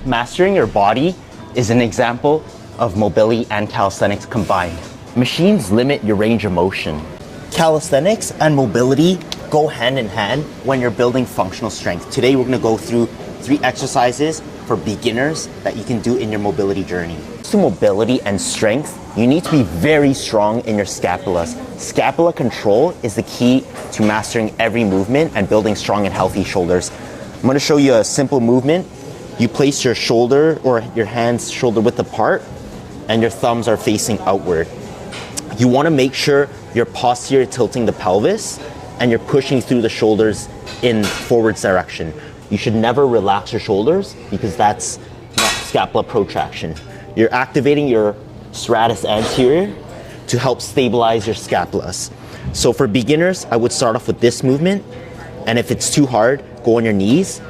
Mastering your body is an example of mobility and calisthenics combined. Machines limit your range of motion. Calisthenics and mobility go hand in hand when you're building functional strength. Today we're going to go through 3 exercises for beginners that you can do in your mobility journey. To mobility and strength, you need to be very strong in your scapulas. Scapula control is the key to mastering every movement and building strong and healthy shoulders. I'm going to show you a simple movement. You place your shoulder or your hands shoulder width apart and your thumbs are facing outward. You want to make sure you're posterior tilting the pelvis and you're pushing through the shoulders in forwards direction. You should never relax your shoulders because that's not scapula protraction. You're activating your serratus anterior to help stabilize your scapulas. So for beginners, I would start off with this movement, and if it's too hard, go on your knees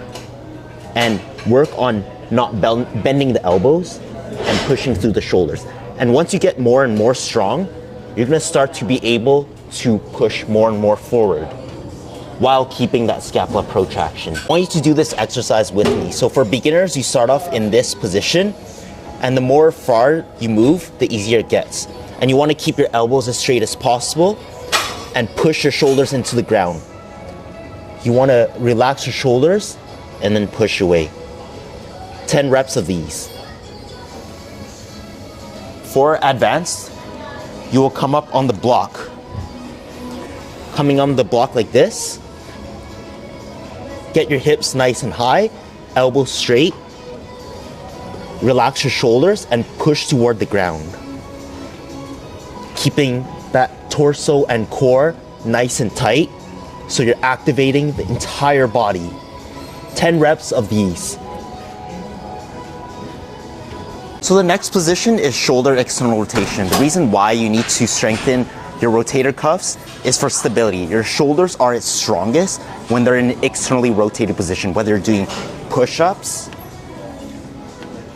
and work on not bending the elbows and pushing through the shoulders. And once you get more and more strong, you're gonna start to be able to push more and more forward while keeping that scapula protraction. I want you to do this exercise with me. So for beginners, you start off in this position, and the more far you move, the easier it gets. And you want to keep your elbows as straight as possible and push your shoulders into the ground. You want to relax your shoulders and then push away. 10 reps of these. For advanced, you will come up on the block. Coming on the block like this. Get your hips nice and high, elbows straight. Relax your shoulders and push toward the ground. Keeping that torso and core nice and tight so you're activating the entire body. 10 reps of these. So the next position is shoulder external rotation. The reason why you need to strengthen your rotator cuffs is for stability. Your shoulders are its strongest when they're in an externally rotated position, whether you're doing push-ups,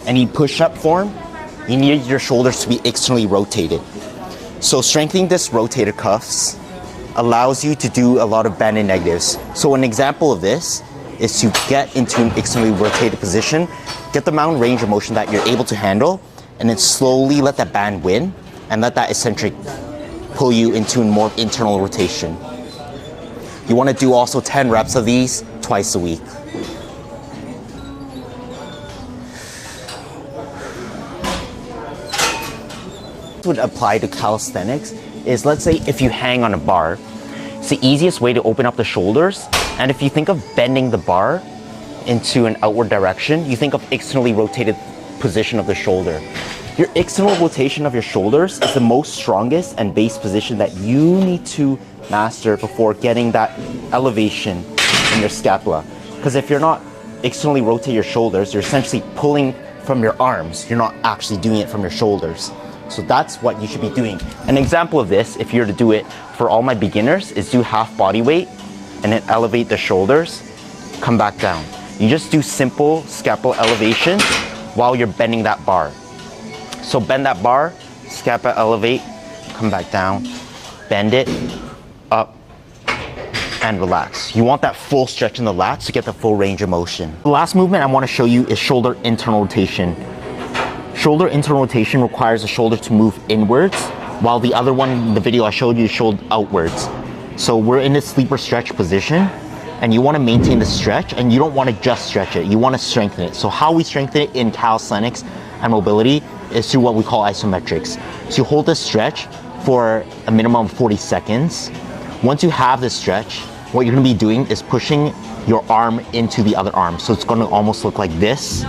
any push-up form, you need your shoulders to be externally rotated. So strengthening this rotator cuffs allows you to do a lot of band-in negatives. So an example of this is to get into an externally rotated position, get the amount of range of motion that you're able to handle, and then slowly let that band win and let that eccentric pull you into a more internal rotation. You want to do also 10 reps of these twice a week. Would apply to calisthenics is, let's say if you hang on a bar, it's the easiest way to open up the shoulders. And if you think of bending the bar into an outward direction, you think of externally rotated position of the shoulder. Your external rotation of your shoulders is the most strongest and base position that you need to master before getting that elevation in your scapula. Because if you're not externally rotate your shoulders, you're essentially pulling from your arms. You're not actually doing it from your shoulders. So that's what you should be doing. An example of this, if you were to do it for all my beginners, is do half body weight and then elevate the shoulders, come back down. You just do simple scapula elevation while you're bending that bar. So bend that bar, scapula elevate, come back down, bend it, up, and relax. You want that full stretch in the lats to get the full range of motion. The last movement I want to show you is shoulder internal rotation. Shoulder internal rotation requires the shoulder to move inwards, while the other one in the video I showed you showed outwards. So we're in this sleeper stretch position, and you want to maintain the stretch, and you don't want to just stretch it, you want to strengthen it. So how we strengthen it in calisthenics and mobility is through what we call isometrics. So you hold this stretch for a minimum of 40 seconds. Once you have this stretch, what you're going to be doing is pushing your arm into the other arm. So it's going to almost look like this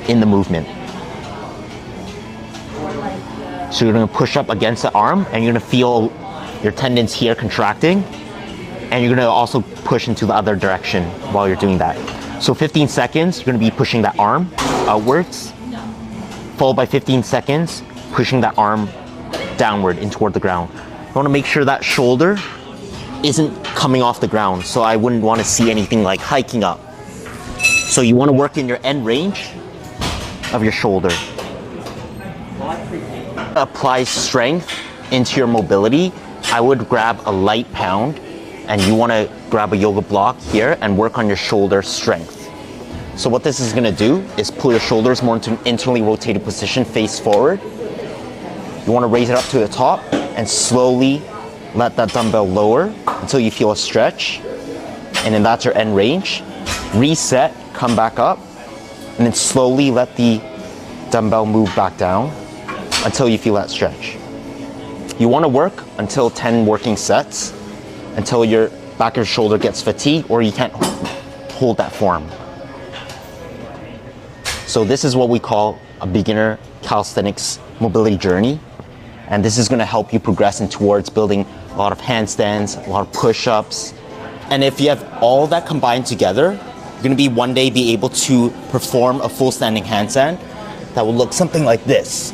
in the movement. So you're going to push up against the arm and you're going to feel your tendons here contracting, and you're going to also push into the other direction while you're doing that. So 15 seconds, you're going to be pushing that arm outwards, followed by 15 seconds, pushing that arm downward and toward the ground. You want to make sure that shoulder isn't coming off the ground, so I wouldn't want to see anything like hiking up. So you want to work in your end range of your shoulder. Apply strength into your mobility. I would grab a light pound, and you want to grab a yoga block here and work on your shoulder strength. So what this is gonna do is pull your shoulders more into an internally rotated position, face forward. You wanna raise it up to the top and slowly let that dumbbell lower until you feel a stretch. And then that's your end range. Reset, come back up, and then slowly let the dumbbell move back down until you feel that stretch. You wanna work until 10 working sets, until your back of your shoulder gets fatigued or you can't hold that form. So this is what we call a beginner calisthenics mobility journey. And this is gonna help you progress towards building a lot of handstands, a lot of push-ups. And if you have all that combined together, you're gonna one day be able to perform a full standing handstand that will look something like this.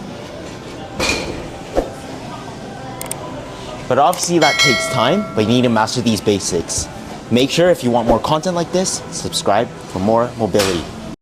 But obviously that takes time, but you need to master these basics. Make sure if you want more content like this, subscribe for more mobility.